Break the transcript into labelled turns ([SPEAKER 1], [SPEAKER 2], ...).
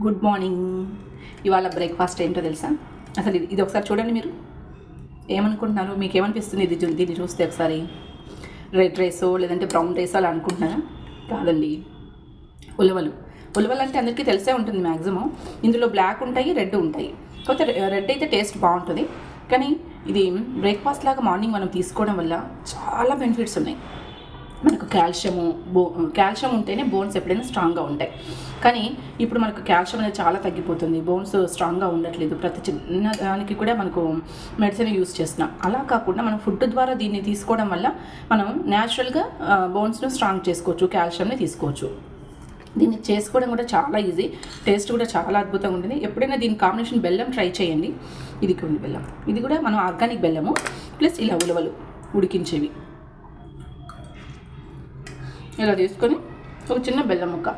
[SPEAKER 1] Good morning. ఇవాళ breakfast ఏంటో తెలుసా? అసలు ఇది ఒకసారి చూడండి. మీరు ఏమనుకుంటున్నారు? మీకు ఏమనిపిస్తుంది దీన్ని చూస్తే? ఒకసారి రెడ్ రైసో లేదంటే బ్రౌన్ రైసో అలా అనుకుంటున్నారా? కాదండి, ఉలవలు. ఉలవలు అంటే అందరికీ తెలిసే ఉంటుంది మ్యాక్సిమం. ఇందులో బ్లాక్ ఉంటాయి, రెడ్ ఉంటాయి. కాకపోతే రెడ్ అయితే టేస్ట్ బాగుంటుంది. కానీ ఇది బ్రేక్ఫాస్ట్ లాగా మార్నింగ్ మనం తీసుకోవడం వల్ల చాలా బెనిఫిట్స్ ఉన్నాయి. మనకు కాల్షియం ఉంటేనే బోన్స్ ఎప్పుడైనా స్ట్రాంగ్గా ఉంటాయి. కానీ ఇప్పుడు మనకు కాల్షియం అనేది చాలా తగ్గిపోతుంది. బోన్స్ స్ట్రాంగ్గా ఉండట్లేదు. ప్రతి చిన్న దానికి కూడా మనకు మెడిసిన్ యూస్ చేస్తున్నాం. అలా కాకుండా మనం ఫుడ్ ద్వారా దీన్ని తీసుకోవడం వల్ల మనం న్యాచురల్గా బోన్స్ను స్ట్రాంగ్ చేసుకోవచ్చు, కాల్షియంని తీసుకోవచ్చు. దీన్ని చేసుకోవడం కూడా చాలా ఈజీ, టేస్ట్ కూడా చాలా అద్భుతంగా ఉంటుంది. ఎప్పుడైనా దీని కాంబినేషన్ బెల్లం ట్రై చేయండి. ఇది కొన్ని బెల్లం, ఇది కూడా మనం ఆర్గానిక్ బెల్లము ప్లస్ ఇలా ఉలవలు ఉడికించేవి ఇలా తీసుకొని ఒక చిన్న బెల్లం ముక్క